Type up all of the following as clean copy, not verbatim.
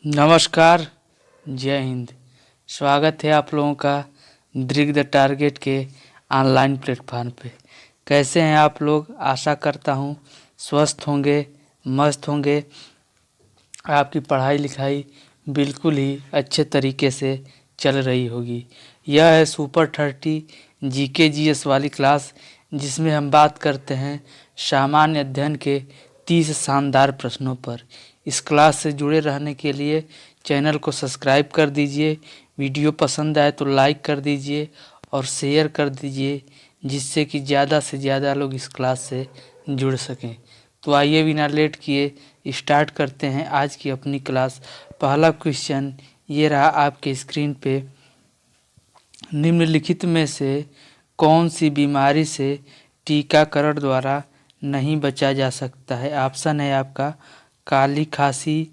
नमस्कार, जय हिंद। स्वागत है आप लोगों का दृग द टारगेट के ऑनलाइन प्लेटफॉर्म पे। कैसे हैं आप लोग? आशा करता हूँ स्वस्थ होंगे, मस्त होंगे। आपकी पढ़ाई लिखाई बिल्कुल ही अच्छे तरीके से चल रही होगी। यह है सुपर 30 जीके जीएस वाली क्लास, जिसमें हम बात करते हैं सामान्य अध्ययन के 30 शानदार प्रश्नों पर। इस क्लास से जुड़े रहने के लिए चैनल को सब्सक्राइब कर दीजिए, वीडियो पसंद आए तो लाइक कर दीजिए और शेयर कर दीजिए, जिससे कि ज़्यादा से ज़्यादा लोग इस क्लास से जुड़ सकें। तो आइए बिना लेट किए स्टार्ट करते हैं आज की अपनी क्लास। पहला क्वेश्चन ये रहा आपके स्क्रीन पे। निम्नलिखित में से कौन सी बीमारी से टीकाकरण द्वारा नहीं बचा जा सकता है? ऑप्शन है आपका काली खांसी,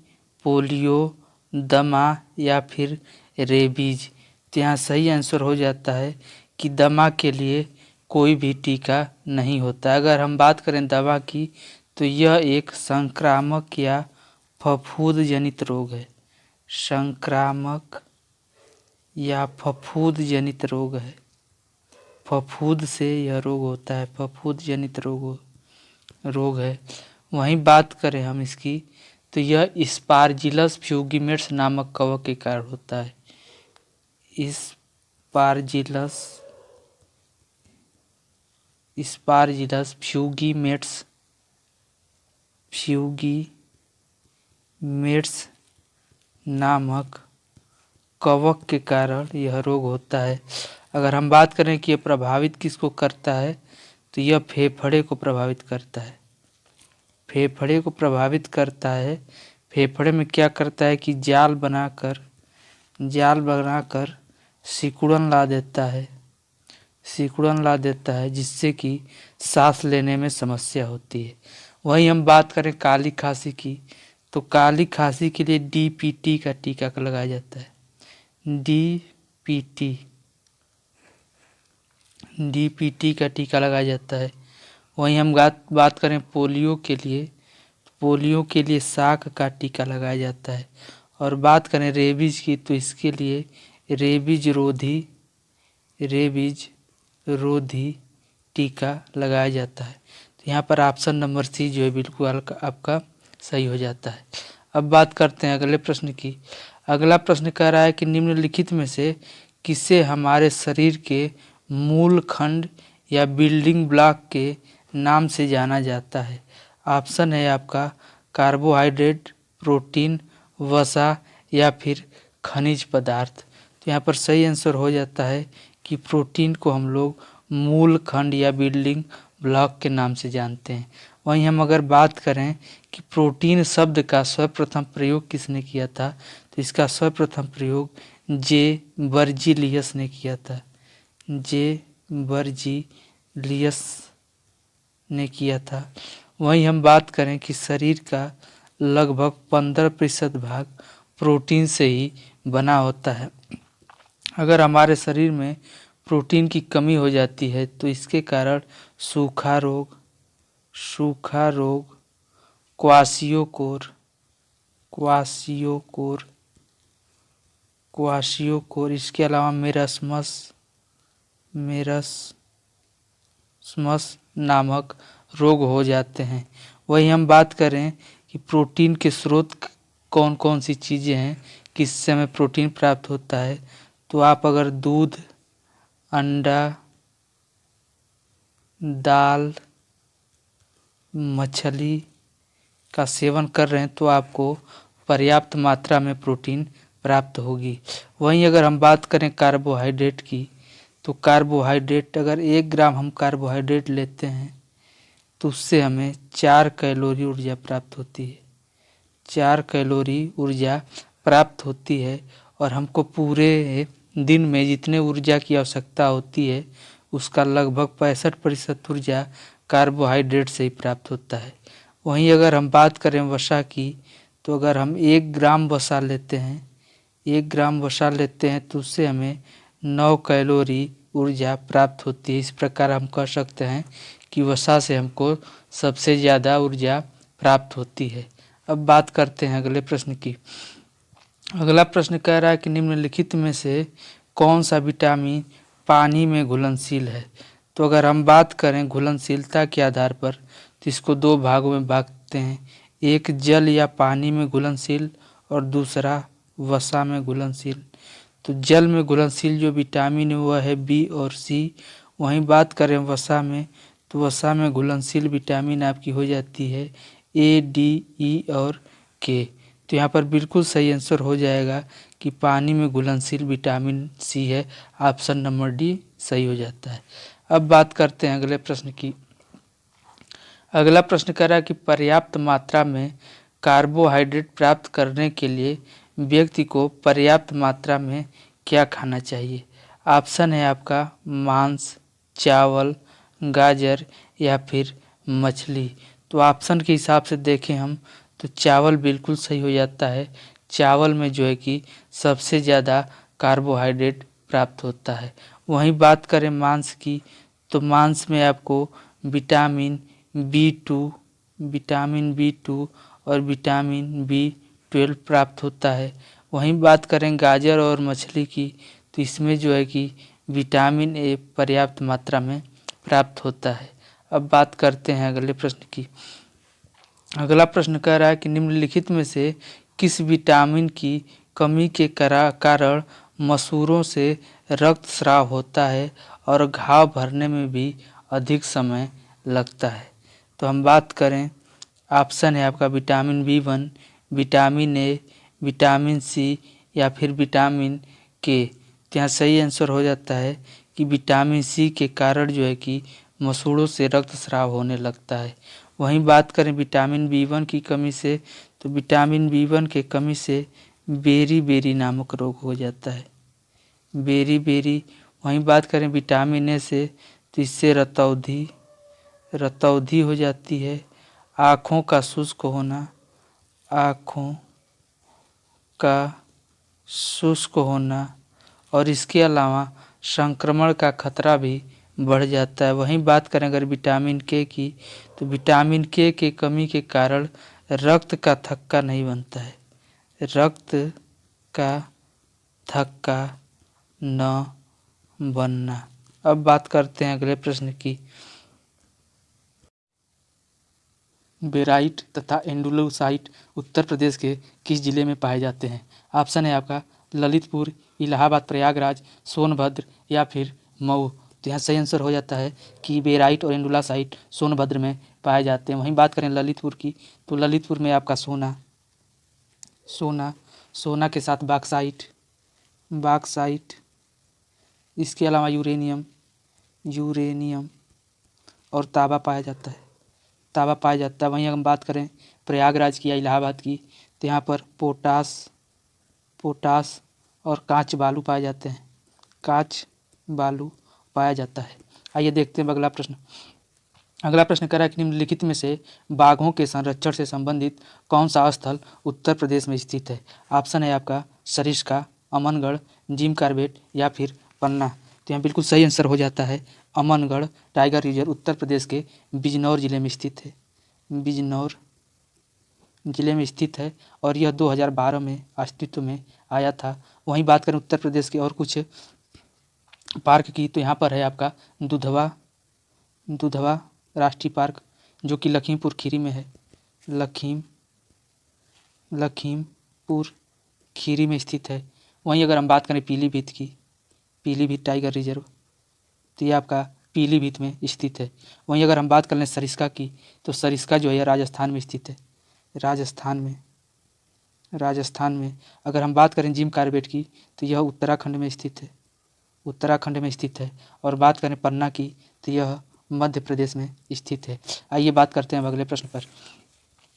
पोलियो, दमा या फिर रेबीज। तो यहाँ सही आंसर हो जाता है कि दमा के लिए कोई भी टीका नहीं होता। अगर हम बात करें दमा की, तो यह एक संक्रामक या फफूंद जनित रोग है। संक्रामक या फफूंद जनित रोग है। फफूंद से यह रोग होता है, फफूंद जनित रोग है। वहीं बात करें हम इसकी, तो यह स्पारजिलस फ्यूगिमेट्स नामक कवक के कारण होता है। स्पारजिलस फ्यूगिमेट्स नामक कवक के कारण यह रोग होता है। अगर हम बात करें कि यह प्रभावित किसको करता है, तो यह फेफड़े को प्रभावित करता है। फेफड़े को प्रभावित करता है। फेफड़े में क्या करता है कि जाल बनाकर सिकुड़न ला देता है, जिससे कि सांस लेने में समस्या होती है। वहीं हम बात करें काली खांसी की, तो काली खांसी के लिए डीपीटी का टीका लगाया जाता है। डीपीटी का टीका लगाया जाता है। वहीं हम बात करें पोलियो के लिए साक का टीका लगाया जाता है। और बात करें रेबीज की, तो इसके लिए रेबीज रोधी टीका लगाया जाता है। तो यहाँ पर ऑप्शन नंबर सी जो है बिल्कुल आपका सही हो जाता है। अब बात करते हैं अगले प्रश्न की। अगला प्रश्न कह रहा है कि निम्नलिखित में से किसे हमारे शरीर के मूल खंड या बिल्डिंग ब्लॉक के नाम से जाना जाता है? ऑप्शन है आपका कार्बोहाइड्रेट, प्रोटीन, वसा या फिर खनिज पदार्थ। तो यहाँ पर सही आंसर हो जाता है कि प्रोटीन को हम लोग मूल खंड या बिल्डिंग ब्लॉक के नाम से जानते हैं। वहीं हम अगर बात करें कि प्रोटीन शब्द का सर्वप्रथम प्रयोग किसने किया था, तो इसका सर्वप्रथम प्रयोग जे बर्जीलियस ने किया था। वहीं हम बात करें कि शरीर का लगभग 15% भाग प्रोटीन से ही बना होता है। अगर हमारे शरीर में प्रोटीन की कमी हो जाती है, तो इसके कारण सूखा रोग, क्वाशियोकोर, इसके अलावा मेरस्मस नामक रोग हो जाते हैं। वहीं हम बात करें कि प्रोटीन के स्रोत कौन कौन सी चीज़ें हैं, किससे हमें प्रोटीन प्राप्त होता है, तो आप अगर दूध, अंडा, दाल, मछली का सेवन कर रहे हैं, तो आपको पर्याप्त मात्रा में प्रोटीन प्राप्त होगी। वहीं अगर हम बात करें कार्बोहाइड्रेट की, तो कार्बोहाइड्रेट अगर 1 ग्राम हम कार्बोहाइड्रेट लेते हैं, तो उससे हमें 4 कैलोरी ऊर्जा प्राप्त होती है। 4 कैलोरी ऊर्जा प्राप्त होती है। और हमको पूरे दिन में जितने ऊर्जा की आवश्यकता होती है, उसका लगभग 65% ऊर्जा कार्बोहाइड्रेट से ही प्राप्त होता है। वहीं अगर हम बात करें वसा की, तो अगर हम 1 ग्राम वसा लेते हैं तो उससे हमें 9 कैलोरी ऊर्जा प्राप्त होती है। इस प्रकार हम कह सकते हैं कि वसा से हमको सबसे ज़्यादा ऊर्जा प्राप्त होती है। अब बात करते हैं अगले प्रश्न की। अगला प्रश्न कह रहा है कि निम्नलिखित में से कौन सा विटामिन पानी में घुलनशील है। तो अगर हम बात करें घुलनशीलता के आधार पर तो इसको दो भागों में बांटते हैं, एक जल या पानी में घुलनशील और दूसरा वसा में घुलनशील। तो जल में घुलनशील जो विटामिन है वह है बी और सी। वहीं बात करें वसा में तो वसा में घुलनशील विटामिन आपकी हो जाती है ए, डी, ई और के। तो यहाँ पर बिल्कुल सही आंसर हो जाएगा कि पानी में घुलनशील विटामिन सी है। ऑप्शन नंबर डी सही हो जाता है। अब बात करते हैं अगले प्रश्न की। अगला प्रश्न कह रहा है कि पर्याप्त मात्रा में कार्बोहाइड्रेट प्राप्त करने के लिए व्यक्ति को पर्याप्त मात्रा में क्या खाना चाहिए। ऑप्शन है आपका मांस, चावल, गाजर या फिर मछली। तो ऑप्शन के हिसाब से देखें हम तो चावल बिल्कुल सही हो जाता है। चावल में जो है कि सबसे ज़्यादा कार्बोहाइड्रेट प्राप्त होता है। वहीं बात करें मांस की तो मांस में आपको विटामिन बी टू और विटामिन बी 12 प्राप्त होता है। वहीं बात करें गाजर और मछली की तो इसमें जो है कि विटामिन ए पर्याप्त मात्रा में प्राप्त होता है। अब बात करते हैं अगले प्रश्न की। अगला प्रश्न कह रहा है कि निम्नलिखित में से किस विटामिन की कमी के कारण मसूड़ों से रक्तस्राव होता है और घाव भरने में भी अधिक समय लगता है। तो हम बात करें ऑप्शन है आपका vitamin B 1, vitamin A, vitamin C या फिर विटामिन के। तो यहाँ सही आंसर हो जाता है कि विटामिन सी के कारण जो है कि मसूड़ों से रक्तस्राव होने लगता है। वहीं बात करें विटामिन बी 1 की कमी से तो विटामिन बी 1 के कमी से बेरी नामक रोग हो जाता है, बेरी। वहीं बात करें विटामिन ए से तो इससे रतौंधी हो जाती है, आँखों का शुष्क होना, आँखों का शुष्क होना और इसके अलावा संक्रमण का खतरा भी बढ़ जाता है। वहीं बात करें अगर विटामिन के की तो विटामिन के कमी के कारण रक्त का थक्का नहीं बनता है, रक्त का थक्का न बनना। अब बात करते हैं अगले प्रश्न की। बेराइट तथा एंडुलोसाइट उत्तर प्रदेश के किस जिले में पाए जाते हैं। ऑप्शन है आपका ललितपुर, इलाहाबाद, प्रयागराज, सोनभद्र या फिर मऊ। तो यहाँ सही आंसर हो जाता है कि बेराइट और एंडुलोसाइट सोनभद्र में पाए जाते हैं। वहीं बात करें ललितपुर की तो ललितपुर में आपका सोना के साथ बॉक्साइट, इसके अलावा यूरेनियम और तांबा पाया जाता है। वहीं हम बात करें प्रयागराज की या इलाहाबाद की तो यहाँ पर पोटास और कांच बालू पाए जाते हैं, पाया जाता है। आइए देखते हैं अगला प्रश्न। अगला प्रश्न कह रहा है कि निम्नलिखित में से बाघों के संरक्षण से संबंधित कौन सा स्थल उत्तर प्रदेश में स्थित है। ऑप्शन है आपका सरिस्का, अमनगढ़, जिम कॉर्बेट या फिर पन्ना। तो यहाँ बिल्कुल सही आंसर हो जाता है अमनगढ़ टाइगर रिजर्व उत्तर प्रदेश के बिजनौर जिले में स्थित है और यह 2012 में अस्तित्व में आया था। वहीं बात करें उत्तर प्रदेश के और कुछ पार्क की तो यहाँ पर है आपका दुधवा राष्ट्रीय पार्क जो कि लखीमपुर खीरी में है, लखीमपुर खीरी में स्थित है। वहीं अगर हम बात करें पीलीभीत टाइगर रिजर्व तो ये आपका पीलीभीत में स्थित है। वहीं अगर हम बात कर लें सरिस्का की तो सरिस्का जो है राजस्थान में स्थित है, राजस्थान में। अगर हम बात करें जिम कॉर्बेट की तो यह उत्तराखंड में स्थित है और बात करें पन्ना की तो यह मध्य प्रदेश में स्थित है। आइए बात करते हैं अगले प्रश्न पर।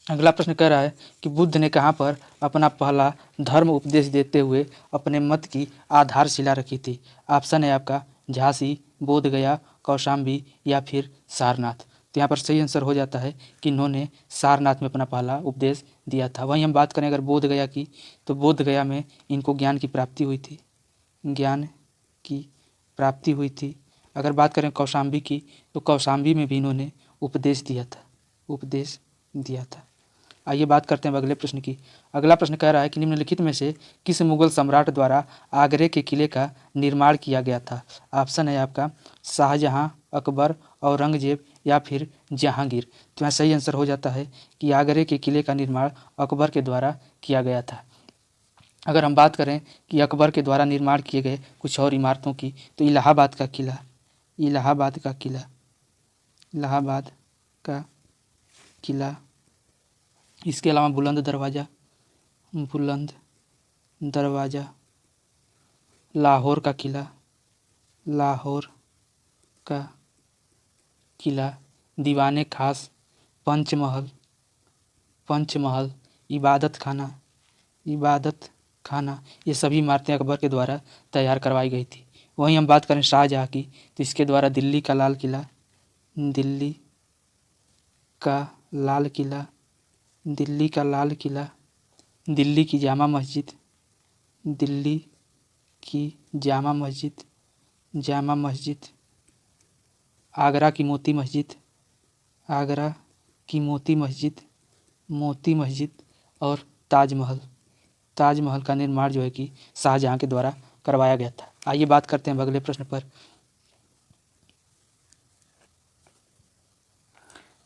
अगला प्रश्न कह रहा है कि बुद्ध ने कहाँ पर अपना पहला धर्म उपदेश देते हुए अपने मत की आधारशिला रखी थी। ऑप्शन है आपका झांसी, बोधगया, कौशाम्बी या फिर सारनाथ। तो यहाँ पर सही आंसर हो जाता है कि इन्होंने सारनाथ में अपना पहला उपदेश दिया था। वहीं हम बात करें अगर बोधगया की तो बोधगया में इनको ज्ञान की प्राप्ति हुई थी। अगर बात करें कौशाम्बी की तो कौशाम्बी में भी इन्होंने उपदेश दिया था। आइए बात करते हैं अब अगले प्रश्न की। अगला प्रश्न कह रहा है कि निम्नलिखित में से किस मुगल सम्राट द्वारा आगरे के किले का निर्माण किया गया था। ऑप्शन है आपका शाहजहां, अकबर, औरंगजेब या फिर जहांगीर। तो यहाँ सही आंसर हो जाता है कि आगरे के किले का निर्माण अकबर के द्वारा किया गया था। अगर हम बात करें कि अकबर के द्वारा निर्माण किए गए कुछ और इमारतों की, तो इलाहाबाद का किला, इलाहाबाद का किला, इलाहाबाद का किला, इसके अलावा बुलंद दरवाज़ा, बुलंद दरवाज़ा, लाहौर का किला, लाहौर का किला, दीवाने खास, पंचमहल, पंचमहल, इबादत खाना, इबादत खाना, ये सभी इमारतें अकबर के द्वारा तैयार करवाई गई थी। वहीं हम बात करें शाहजहाँ की, तो इसके द्वारा दिल्ली का लाल किला, दिल्ली का लाल किला, दिल्ली का लाल किला, दिल्ली की जामा मस्जिद, दिल्ली की जामा मस्जिद, जामा मस्जिद, आगरा की मोती मस्जिद, आगरा की मोती मस्जिद, मोती मस्जिद और ताजमहल, ताजमहल का निर्माण जो है कि शाहजहाँ के द्वारा करवाया गया था। आइए बात करते हैं अगले प्रश्न पर।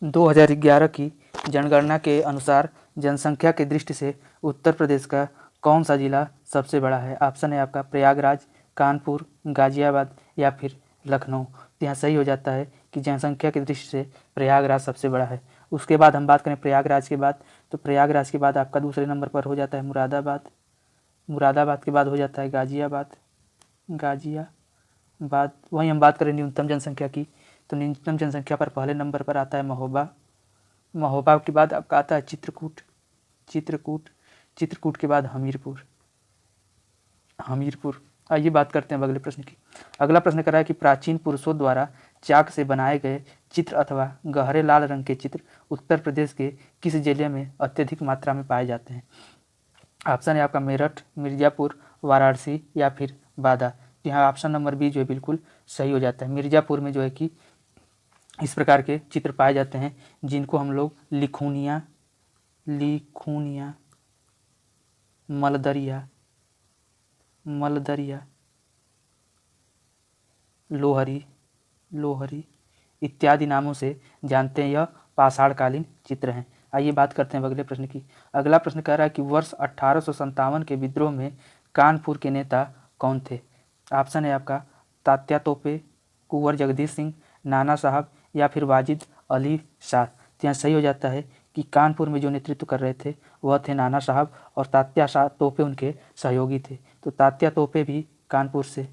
2011 की जनगणना के अनुसार जनसंख्या की दृष्टि से उत्तर प्रदेश का कौन सा जिला सबसे बड़ा है। ऑप्शन है आपका प्रयागराज, कानपुर, गाजियाबाद या फिर लखनऊ। तो यहाँ सही हो जाता है कि जनसंख्या की दृष्टि से प्रयागराज सबसे बड़ा है। उसके बाद हम बात करें प्रयागराज के बाद, तो प्रयागराज के बाद आपका दूसरे नंबर पर हो जाता है मुरादाबाद, मुरादाबाद के बाद हो जाता है गाजियाबाद, गाजियाबाद। वहीं हम बात करें न्यूनतम जनसंख्या की, तो न्यूनतम जनसंख्या पर पहले नंबर पर आता है महोबा, महोबा के बाद आपका आता है चित्रकूट, चित्रकूट, चित्रकूट के बाद हमीरपुर, हमीरपुर। आइए बात करते हैं अगले प्रश्न की। अगला प्रश्न कर रहा है कि प्राचीन पुरुषों द्वारा चाक से बनाए गए चित्र अथवा गहरे लाल रंग के चित्र उत्तर प्रदेश के किस जिले में अत्यधिक मात्रा में पाए जाते हैं। ऑप्शन है आपका मेरठ, मिर्ज़ापुर, वाराणसी या फिर बादा। यहाँ ऑप्शन नंबर बी जो है बिल्कुल सही हो जाता है। मिर्ज़ापुर में जो है कि इस प्रकार के चित्र पाए जाते हैं जिनको हम लोग लिखूनिया, लिखूनिया, मलदरिया, मलदरिया, लोहरी, लोहरी इत्यादि नामों से जानते हैं। यह पाषाणकालीन चित्र हैं। आइए बात करते हैं अगले प्रश्न की। अगला प्रश्न कह रहा है कि वर्ष 1857 के विद्रोह में कानपुर के नेता कौन थे। ऑप्शन है आपका तात्या तोपे, कुंवर जगदीश सिंह, नाना साहब या फिर वाजिद अली शाह। तो यहाँ सही हो जाता है कि कानपुर में जो नेतृत्व कर रहे थे वह थे नाना साहब और तात्या शाह तोपे उनके सहयोगी थे। तो तात्या तोपे भी कानपुर से,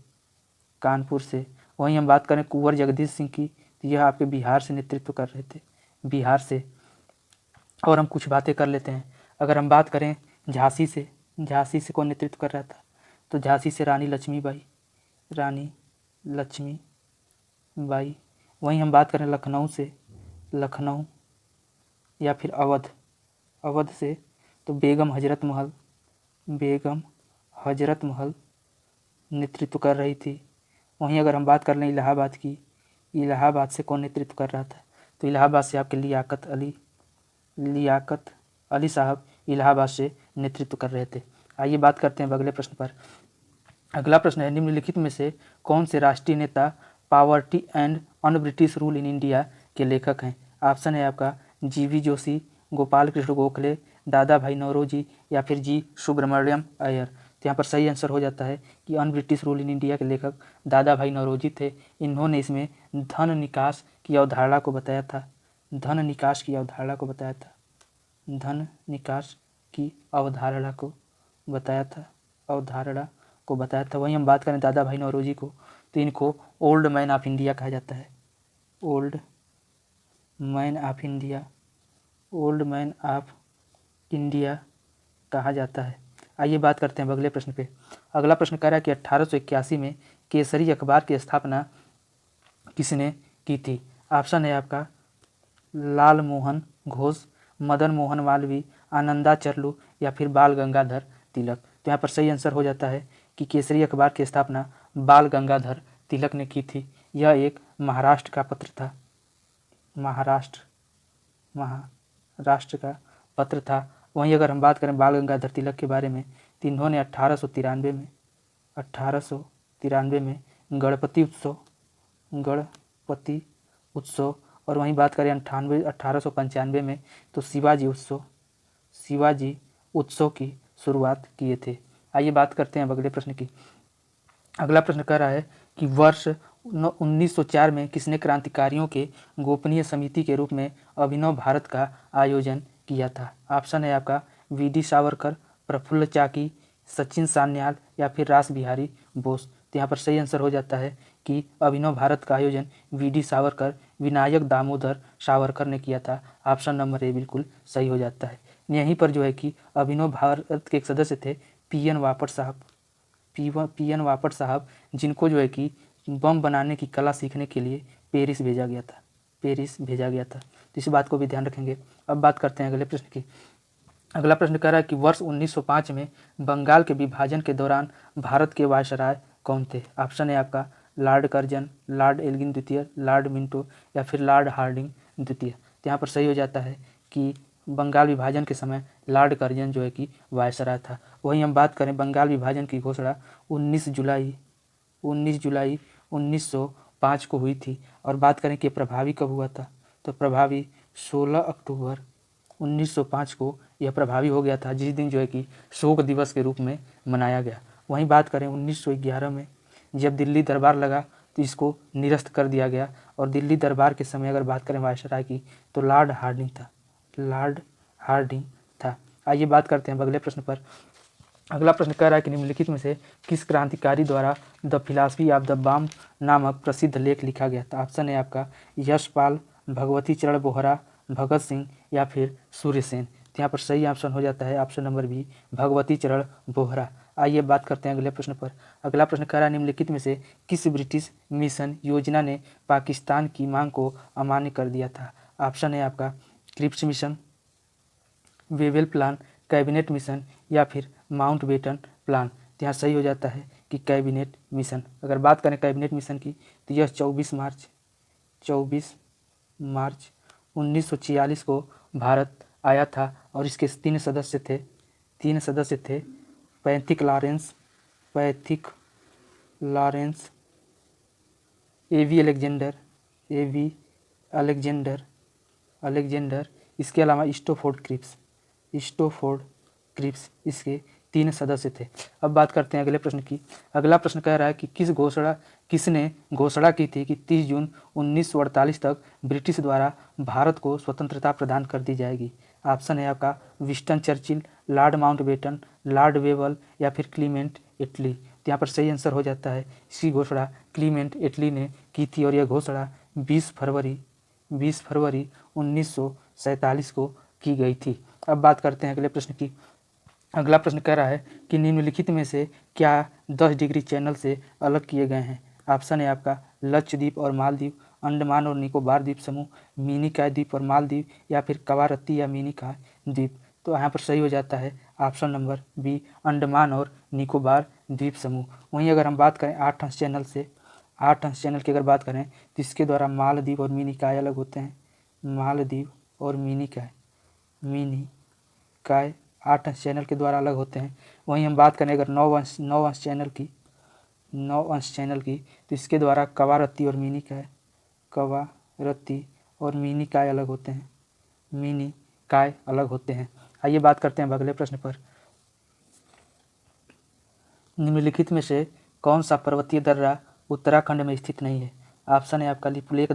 कानपुर से। वहीं हम बात करें कुंवर जगदीश सिंह की, तो यह आपके बिहार से नेतृत्व कर रहे थे, बिहार से। और हम कुछ बातें कर लेते हैं। अगर हम बात करें झांसी से, झांसी से कौन नेतृत्व कर रहा था, तो झांसी से रानी लक्ष्मीबाई, रानी लक्ष्मीबाई। वहीं हम बात करें लखनऊ से, लखनऊ या फिर अवध, अवध से तो बेगम हजरत महल, बेगम हजरत महल नेतृत्व कर रही थी। वहीं अगर हम बात कर लें इलाहाबाद की, इलाहाबाद से कौन नेतृत्व कर रहा था, तो इलाहाबाद से आपके लियाकत अली, लियाकत अली साहब इलाहाबाद से नेतृत्व कर रहे थे। आइए बात करते हैं अगले प्रश्न पर। अगला प्रश्न है निम्नलिखित में से कौन से राष्ट्रीय नेता poverty and un British rule in India के लेखक हैं। ऑप्शन है आपका जीवी जोशी, गोपाल कृष्ण गोखले, दादा भाई नौरोजी या फिर जी सुब्रमण्यम अय्यर। तो यहाँ पर सही आंसर हो जाता है कि un British rule in India के लेखक दादा भाई नौरोजी थे। इन्होंने इसमें धन निकास की अवधारणा को बताया था, धन निकास की अवधारणा को बताया था, धन निकास की अवधारणा को बताया था, अवधारणा को बताया था। वहीं हम बात करें दादा भाई नौरोजी को, तो इनको ओल्ड मैन ऑफ इंडिया कहा जाता है, old man of India, old man of India कहा जाता है। आइए बात करते हैं अगले प्रश्न पे। अगला प्रश्न कह रहा है कि 1881 में केसरी अखबार की स्थापना किसने की थी। ऑप्शन है आपका लाल मोहन घोष, मदन मोहन मालवीय, आनंदाचरलू या फिर बाल गंगाधर तिलक। तो यहाँ पर सही आंसर हो जाता है कि केसरी अखबार की स्थापना बाल गंगाधर तिलक ने की थी। यह एक महाराष्ट्र का पत्र था, महाराष्ट्र, महाराष्ट्र का पत्र था। वहीं अगर हम बात करें बाल गंगाधर तिलक के बारे में तो इन्होंने 1893 में गणपति उत्सव और वहीं बात करें 1895 में तो शिवाजी उत्सव की शुरुआत किए थे। आइए बात करते हैं अब अगले प्रश्न की। अगला प्रश्न कह रहा है कि वर्ष 1904 में किसने क्रांतिकारियों के गोपनीय समिति के रूप में अभिनव भारत का आयोजन किया था। ऑप्शन है आपका वी.डी. सावरकर, प्रफुल्ल चाकी, सचिन सान्याल या फिर रास बिहारी बोस। तो यहाँ पर सही आंसर हो जाता है कि अभिनव भारत का आयोजन वी.डी. सावरकर, विनायक दामोदर सावरकर ने किया था। ऑप्शन नंबर ए बिल्कुल सही हो जाता है। यहीं पर जो है कि अभिनव भारत के एक सदस्य थे पी.एन. वापट साहब, जिनको जो है कि बम बनाने की कला सीखने के लिए पेरिस भेजा गया था। तो इस बात को भी ध्यान रखेंगे। अब बात करते हैं अगले प्रश्न की। अगला प्रश्न कह रहा है कि वर्ष 1905 में बंगाल के विभाजन के दौरान भारत के वायसराय कौन थे। ऑप्शन है आपका लॉर्ड कर्जन, लॉर्ड एल्गिन द्वितीय, लॉर्ड मिंटो या फिर लॉर्ड हार्डिंग द्वितीय। तो यहाँ पर सही हो जाता है कि बंगाल विभाजन के समय लॉर्ड कर्जन जो है कि वायसराय था। वहीं हम बात करें बंगाल विभाजन की घोषणा 19 जुलाई 1905 को हुई थी। और बात करें कि प्रभावी कब हुआ था तो प्रभावी 16 अक्टूबर 1905 को यह प्रभावी हो गया था, जिस दिन जो है कि शोक दिवस के रूप में मनाया गया। वहीं बात करें 1911 में जब दिल्ली दरबार लगा तो इसको निरस्त कर दिया गया। और दिल्ली दरबार के समय अगर बात करें वायसराय की तो लॉर्ड हार्डिंग था। आइए बात करते हैं अगले प्रश्न पर। अगला प्रश्न कह रहा है कि निम्नलिखित में से किस क्रांतिकारी द्वारा the philosophy of the bomb नामक प्रसिद्ध लेख लिखा गया था। ऑप्शन है आपका यशपाल, भगवती चरण बोहरा, भगत सिंह या फिर सूर्यसेन। तो यहाँ पर सही ऑप्शन हो जाता है ऑप्शन नंबर बी, भगवती चरण बोहरा। आइए बात करते हैं अगले प्रश्न पर। अगला प्रश्न कह रहा है निम्नलिखित में से किस ब्रिटिश मिशन योजना ने पाकिस्तान की मांग को अमान्य कर दिया था। ऑप्शन है आपका Cripps mission, Wavell plan, cabinet mission या फिर माउंटबेटन प्लान। तो यहाँ सही हो जाता है कि कैबिनेट मिशन। अगर बात करें कैबिनेट मिशन की तो यह 24 मार्च 1946 को भारत आया था और इसके तीन सदस्य थे पैथिक लॉरेंस, एवी अलेक्जेंडर, इसके अलावा स्टोफोर्ड क्रिप्स इसके तीन सदस्य थे। अब बात करते हैं अगले प्रश्न की। अगला प्रश्न कह रहा है कि किसने घोषणा की थी कि 30 जून 1948 तक ब्रिटिश द्वारा भारत को स्वतंत्रता प्रदान कर दी जाएगी। ऑप्शन है आपका Winston Churchill, Lord Mountbatten, Lord Wavell या फिर क्लीमेंट एटली। तो यहाँ पर सही आंसर हो जाता है इसकी घोषणा क्लीमेंट एटली ने की थी और यह घोषणा 20 फरवरी 1947 को की गई थी। अब बात करते हैं अगले प्रश्न की। अगला प्रश्न कह रहा है कि निम्नलिखित में से क्या 10 डिग्री चैनल से अलग किए गए हैं। ऑप्शन है आपका लक्षद्वीप और मालदीव, अंडमान और निकोबार द्वीप समूह, मिनिकॉय द्वीप और मालदीव या फिर कवारत्ती या मिनिकॉय द्वीप। तो यहाँ पर सही हो जाता है ऑप्शन नंबर बी, अंडमान और निकोबार द्वीप समूह। वहीं अगर हम बात करें 8 अंश चैनल की अगर बात करें तो इसके द्वारा मालदीव और मिनिकॉय अलग होते हैं। मालदीव और मिनिकॉय 8 अंश चैनल के द्वारा अलग होते हैं। वहीं हम बात करें अगर 9 अंश चैनल की तो इसके द्वारा कवारत्ती और मिनिकॉय अलग होते हैं। आइए बात करते हैं अगले प्रश्न पर। निम्नलिखित में से कौन सा पर्वतीय दर्रा उत्तराखंड में स्थित नहीं है। ऑप्शन है आपका लिपुलेख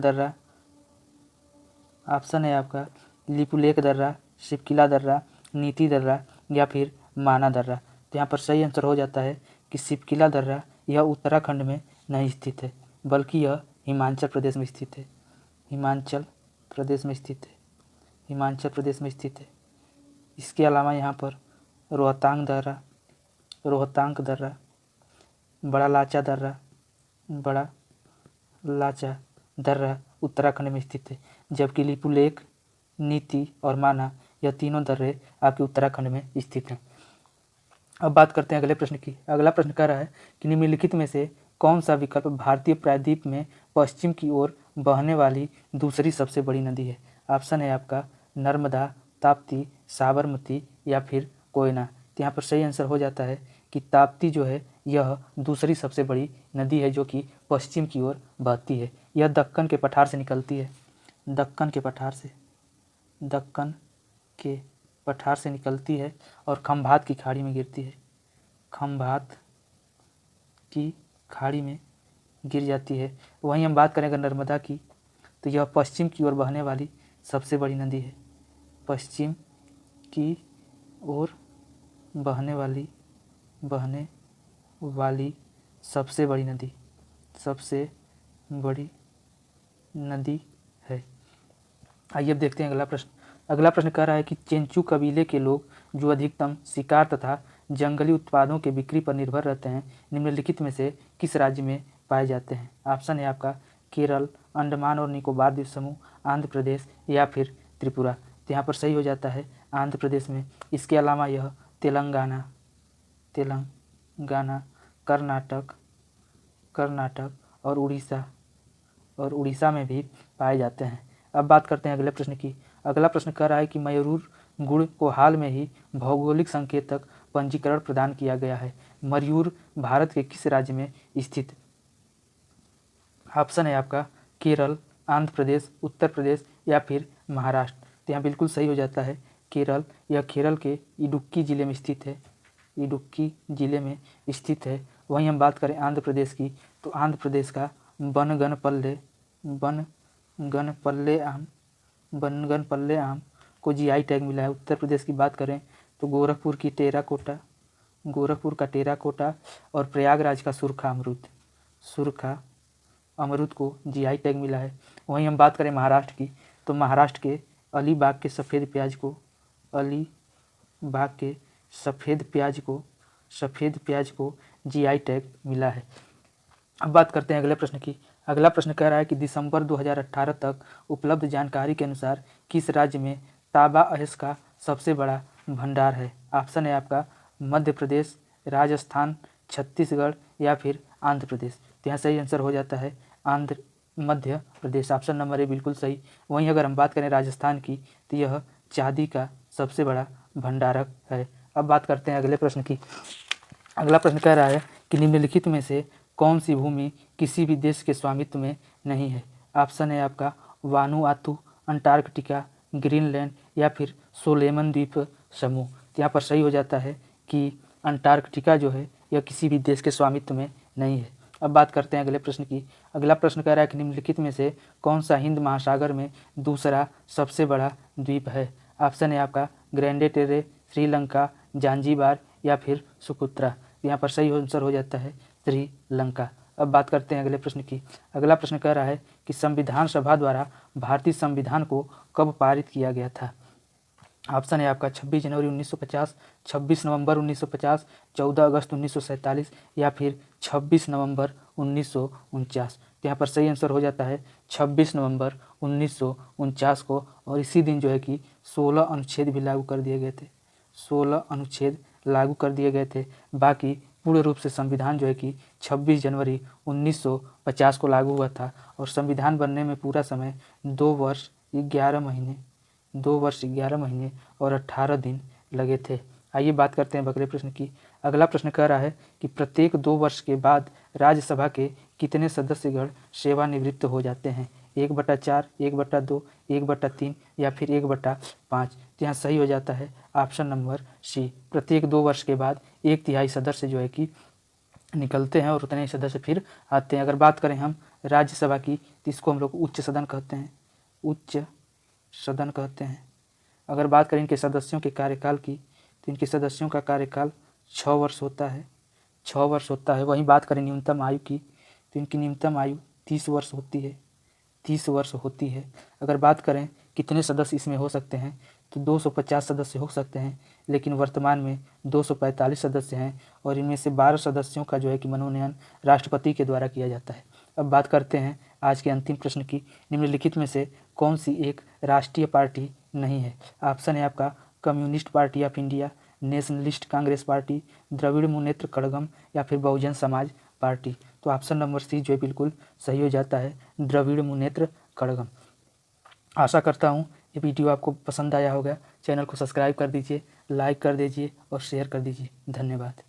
दर्रा, शिवकिला दर्रा, नीति दर्रा या फिर माना दर्रा। तो यहाँ पर सही आंसर हो जाता है कि शिवकिला दर्रा यह उत्तराखंड में नहीं स्थित है, बल्कि यह हिमाचल प्रदेश में स्थित है। इसके अलावा यहाँ पर रोहतांग दर्रा, बड़ा लाचा दर्रा उत्तराखंड में स्थित है, जबकि लिपुलेख, नीति और माना यह तीनों दर्रे आपके उत्तराखंड में स्थित हैं। अब बात करते हैं अगले प्रश्न की। अगला प्रश्न कह रहा है कि निम्नलिखित में से कौन सा विकल्प भारतीय प्रायद्वीप में पश्चिम की ओर बहने वाली दूसरी सबसे बड़ी नदी है। ऑप्शन है आपका नर्मदा, ताप्ती, साबरमती या फिर कोयना। तो यहाँ पर सही आंसर हो जाता है कि ताप्ती जो है यह दूसरी सबसे बड़ी नदी है जो कि पश्चिम की ओर बहती है। यह दक्कन के पठार से निकलती है, दक्कन के पठार से निकलती है और खंभात की खाड़ी में गिरती है, खंभात की खाड़ी में गिर जाती है। वहीं हम बात करें अगर नर्मदा की, तो यह पश्चिम की ओर बहने वाली सबसे बड़ी नदी है, पश्चिम की ओर बहने वाली सबसे बड़ी नदी है। आइए अब देखते हैं अगला प्रश्न। अगला प्रश्न कह रहा है कि चेंचू कबीले के लोग जो अधिकतम शिकार तथा जंगली उत्पादों के बिक्री पर निर्भर रहते हैं, निम्नलिखित में से किस राज्य में पाए जाते हैं। ऑप्शन है आपका केरल, अंडमान और निकोबार द्वीप समूह, आंध्र प्रदेश या फिर त्रिपुरा। तो यहाँ पर सही हो जाता है आंध्र प्रदेश में। इसके अलावा यह तेलंगाना, कर्नाटक और उड़ीसा में भी पाए जाते हैं। अब बात करते हैं अगले प्रश्न की। अगला प्रश्न कह रहा है कि मयूर गुड़ को हाल में ही भौगोलिक संकेतक पंजीकरण प्रदान किया गया है। मयूर भारत के किस राज्य में स्थित। ऑप्शन है आपका केरल, आंध्र प्रदेश, उत्तर प्रदेश या फिर महाराष्ट्र। तो यहाँ बिल्कुल सही हो जाता है केरल। यह केरल के इडुक्की जिले में स्थित है। वहीं हम बात करें आंध्र प्रदेश की, तो आंध्र प्रदेश का बनगनपल्ले आम को जीआई टैग मिला है। उत्तर प्रदेश की बात करें तो गोरखपुर का टेराकोटा और प्रयागराज का सुरखा अमरूद को जीआई टैग मिला है। वहीं हम बात करें महाराष्ट्र की, तो महाराष्ट्र के अलीबाग के सफ़ेद प्याज को जीआई टैग मिला है। अब बात करते हैं अगले प्रश्न की। अगला प्रश्न कह रहा है कि दिसंबर 2018 तक उपलब्ध जानकारी के अनुसार किस राज्य में तांबा अयस्क का सबसे बड़ा भंडार है। ऑप्शन है आपका मध्य प्रदेश, राजस्थान, छत्तीसगढ़ या फिर आंध्र प्रदेश। तो यहाँ सही आंसर हो जाता है Madhya Pradesh. Option number A बिल्कुल सही। वहीं अगर हम बात करें राजस्थान की, तो यह चांदी का सबसे बड़ा भंडारक है। अब बात करते हैं अगले प्रश्न की। अगला प्रश्न कह रहा है कि निम्नलिखित में से कौन सी भूमि किसी भी देश के स्वामित्व में नहीं है। ऑप्शन है आपका वानुआतू, अंटार्कटिका, ग्रीनलैंड या फिर सोलेमन द्वीप समूह। तो यहाँ पर सही हो जाता है कि अंटार्कटिका जो है यह किसी भी देश के स्वामित्व में नहीं है। अब बात करते हैं अगले प्रश्न की। अगला प्रश्न कह रहा है कि निम्नलिखित में से कौन सा हिंद महासागर में दूसरा सबसे बड़ा द्वीप है। ऑप्शन है आपका ग्रैंडे टेरे, श्रीलंका, जांजीबार या फिर सुकुत्रा। यहाँ पर सही आंसर हो जाता है श्रीलंका। अब बात करते हैं अगले प्रश्न की। अगला प्रश्न कह रहा है कि संविधान सभा द्वारा भारतीय संविधान को कब पारित किया गया था। ऑप्शन है आपका 26 जनवरी 1950, 26 नवंबर 1950, 14 अगस्त 1947 या फिर 26 नवंबर 1949। तो यहाँ पर सही आंसर हो जाता है 26 नवंबर 1949 को। और इसी दिन जो है कि 16 अनुच्छेद भी लागू कर दिए गए थे, 16 अनुच्छेद लागू कर दिए गए थे। बाकी पूर्ण रूप से संविधान जो है कि 26 जनवरी 1950 को लागू हुआ था और संविधान बनने में पूरा समय 2 वर्ष 11 महीने और 18 दिन लगे थे। आइए बात करते हैं अगले प्रश्न की। अगला प्रश्न कह रहा है कि प्रत्येक 2 वर्ष के बाद राज्यसभा के कितने सदस्यगण सेवानिवृत्त हो जाते हैं। 1/4, 1/2, 1/3 या फिर 1/5। तो यहाँ सही हो जाता है ऑप्शन नंबर सी। प्रत्येक 2 वर्ष के बाद 1/3 सदस्य जो है कि निकलते हैं और उतने ही सदस्य फिर आते हैं। अगर बात करें हम राज्यसभा की, तो इसको हम लोग उच्च सदन कहते हैं। अगर बात करें इनके सदस्यों के कार्यकाल की, तो इनके सदस्यों का कार्यकाल 6 वर्ष होता है। वहीं बात करें न्यूनतम आयु की, तो इनकी न्यूनतम आयु 30 वर्ष होती है। अगर बात करें कितने सदस्य इसमें हो सकते हैं, तो 250 सदस्य हो सकते हैं, लेकिन वर्तमान में 245 सदस्य हैं और इनमें से 12 सदस्यों का जो है कि मनोनयन राष्ट्रपति के द्वारा किया जाता है। अब बात करते हैं आज के अंतिम प्रश्न की। निम्नलिखित में से कौन सी एक राष्ट्रीय पार्टी नहीं है। ऑप्शन है आपका Communist Party of India, Nationalist Congress Party, Dravida Munnetra Kazhagam या फिर बहुजन समाज पार्टी। तो ऑप्शन नंबर सी जो है बिल्कुल सही हो जाता है द्रविड़ मुनेत्र कड़गम। आशा करता हूँ ये वीडियो आपको पसंद आया होगा। चैनल को सब्सक्राइब कर दीजिए, लाइक कर दीजिए और शेयर कर दीजिए। धन्यवाद।